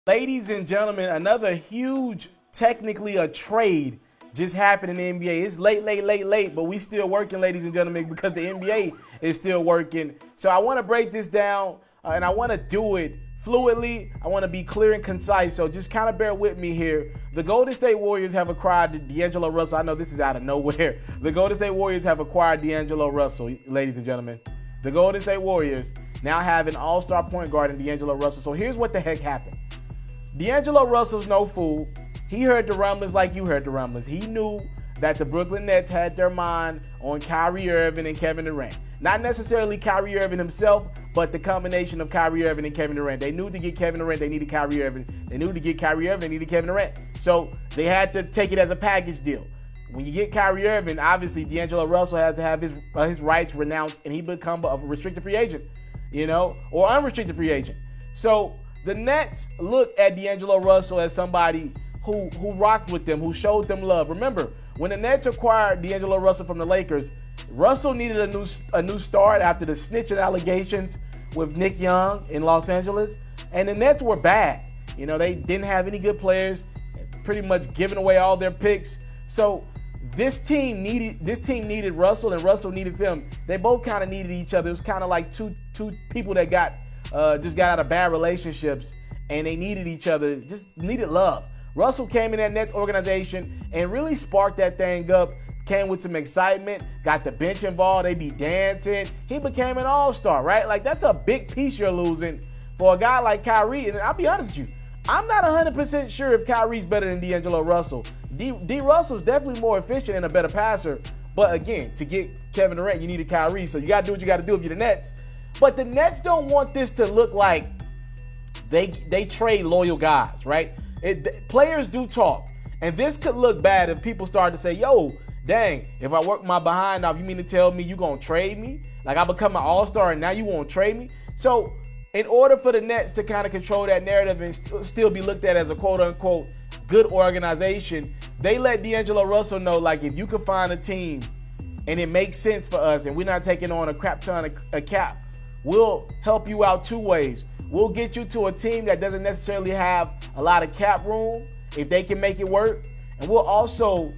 Ladies and gentlemen, another huge, technically a trade just happened in the NBA. It's late, but we still working, ladies and gentlemen, because the NBA is still working. So I want to break this down, and I want to do it fluidly. I want to be clear and concise, so just kind of bear with me here. The Golden State Warriors have acquired D'Angelo Russell. I know this is out of nowhere. The Golden State Warriors have acquired D'Angelo Russell, ladies and gentlemen. The Golden State Warriors now have an all-star point guard in D'Angelo Russell. So here's what the heck happened. D'Angelo Russell's no fool. He heard the rumblings like you heard the rumblings. He knew that the Brooklyn Nets had their mind on Kyrie Irving and Kevin Durant. Not necessarily Kyrie Irving himself, but the combination of Kyrie Irving and Kevin Durant. They knew to get Kevin Durant, they needed Kyrie Irving. They knew to get Kyrie Irving, they needed Kevin Durant. So they had to take it as a package deal. When you get Kyrie Irving, obviously D'Angelo Russell has to have his rights renounced, and he become a restricted free agent, or unrestricted free agent. So the Nets look at D'Angelo Russell as somebody who rocked with them, who showed them love. Remember, when the Nets acquired D'Angelo Russell from the Lakers, Russell needed a new start after the snitching allegations with Nick Young in Los Angeles, and the Nets were bad. They didn't have any good players, pretty much giving away all their picks. So this team needed Russell, and Russell needed them. They both kind of needed each other. It was kind of like two people that just got out of bad relationships, and they needed each other, just needed love. Russell came in that Nets organization and really sparked that thing up, came with some excitement, got the bench involved, they be dancing. He became an all-star, right? Like, that's a big piece you're losing for a guy like Kyrie. And I'll be honest with you, I'm not 100% sure if Kyrie's better than D'Angelo Russell. D. Russell's definitely more efficient and a better passer. But again, to get Kevin Durant, you needed Kyrie. So you got to do what you got to do if you're the Nets. But the Nets don't want this to look like they trade loyal guys, right? Players do talk. And this could look bad if people start to say, yo, dang, if I work my behind off, you mean to tell me you going to trade me? Like, I become an all-star and now you won't trade me? So in order for the Nets to kind of control that narrative and still be looked at as a quote-unquote good organization, they let D'Angelo Russell know, like, if you could find a team and it makes sense for us and we're not taking on a crap ton of cap, we'll help you out two ways. We'll get you to a team that doesn't necessarily have a lot of cap room if they can make it work. And we'll also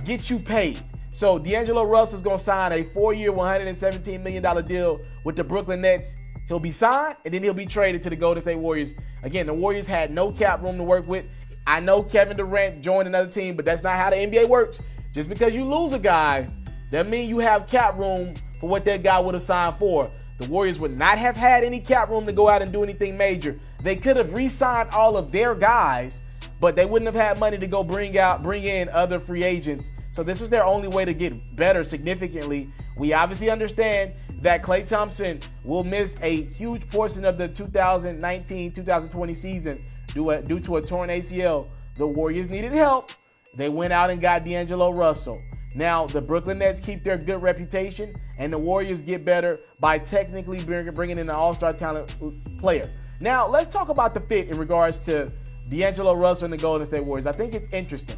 get you paid. So D'Angelo Russell's going to sign a 4-year, $117 million deal with the Brooklyn Nets. He'll be signed, and then he'll be traded to the Golden State Warriors. Again, the Warriors had no cap room to work with. I know Kevin Durant joined another team, but that's not how the NBA works. Just because you lose a guy, that means you have cap room for what that guy would have signed for. The Warriors would not have had any cap room to go out and do anything major. They could have re-signed all of their guys, but they wouldn't have had money to go bring in other free agents. So this was their only way to get better significantly. We obviously understand that Klay Thompson will miss a huge portion of the 2019-2020 season due to a torn ACL. The Warriors needed help. They went out and got D'Angelo Russell. Now, the Brooklyn Nets keep their good reputation, and the Warriors get better by technically bringing in an all-star talent player. Now, let's talk about the fit in regards to D'Angelo Russell and the Golden State Warriors. I think it's interesting.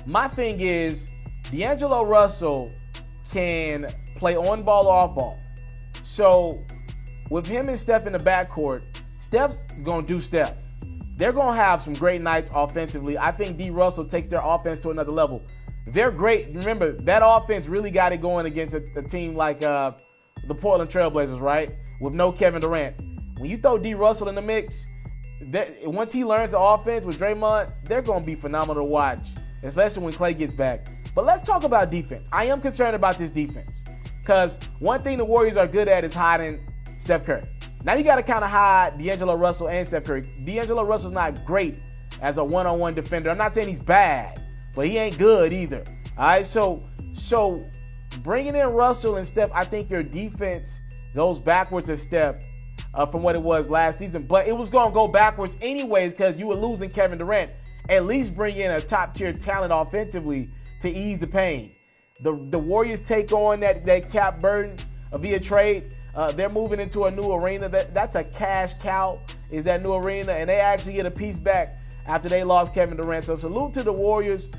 My thing is, D'Angelo Russell can play on ball or off ball. So, with him and Steph in the backcourt, Steph's going to do Steph. They're going to have some great nights offensively. I think D. Russell takes their offense to another level. They're great. Remember, that offense really got it going against a team like the Portland Trailblazers, right? With no Kevin Durant. When you throw D. Russell in the mix, once he learns the offense with Draymond, they're going to be phenomenal to watch, especially when Klay gets back. But let's talk about defense. I am concerned about this defense because one thing the Warriors are good at is hiding Steph Curry. Now you got to kind of hide D'Angelo Russell and Steph Curry. D'Angelo Russell's not great as a one-on-one defender. I'm not saying he's bad, but he ain't good either. All right, so bringing in Russell and Steph, I think your defense goes backwards a step from what it was last season. But it was going to go backwards anyways because you were losing Kevin Durant. At least bring in a top-tier talent offensively to ease the pain. The Warriors take on that cap burden via trade. They're moving into a new arena. That's a cash cow, is that new arena. And they actually get a piece back after they lost Kevin Durant. So salute to the Warriors.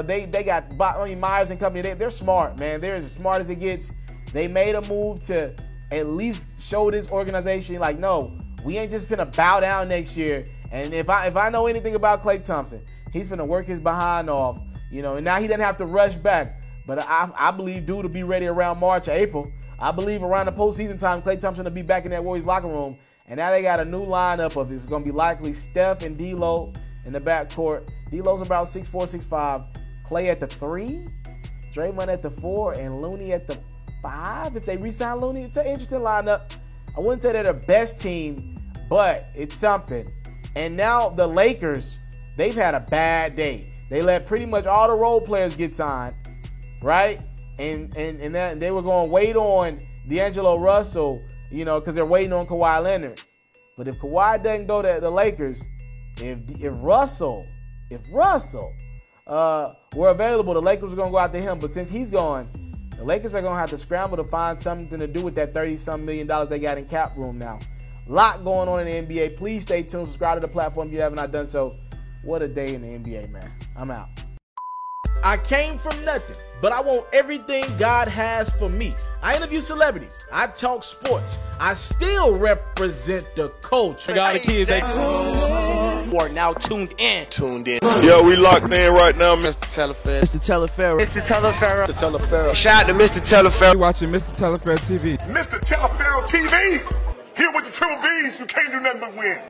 They got Myers and company. They're smart, man. They're as smart as it gets. They made a move to at least show this organization, like, no, We ain't just finna bow down next year. And if I know anything about Klay Thompson, he's finna work his behind off, you know, and now he doesn't have to rush back. But I believe dude to be ready around March or April. I believe around the postseason time, Klay Thompson will be back in that Warriors locker room. And now they got a new lineup of it's going to be likely Steph and D'Lo in the backcourt. D'Lo's about 6'4", 6'5". Klay at the 3, Draymond at the 4, and Looney at the 5. If they re-sign Looney, it's an interesting lineup. I wouldn't say they're the best team, but it's something. And now the Lakers, they've had a bad day. They let pretty much all the role players get signed, right? And that they were going to wait on D'Angelo Russell, you know, because they're waiting on Kawhi Leonard. But if Kawhi doesn't go to the Lakers, if Russell were available, the Lakers are going to go after him. But since he's gone, the Lakers are going to have to scramble to find something to do with that $30-some million they got in cap room now. Lot going on in the NBA. Please stay tuned. Subscribe to the platform if you have not done so. What a day in the NBA, man. I'm out. I came from nothing, but I want everything God has for me. I interview celebrities. I talk sports. I still represent the culture. All the kids, they are now tuned in. Yo, we locked in right now, Mr. Telefaro. Mr. Telefaro. Shout out to Mr. Telefaro. You're watching Mr. Telefaro TV. Mr. Telefaro TV, here with the Triple B's, you can't do nothing but win.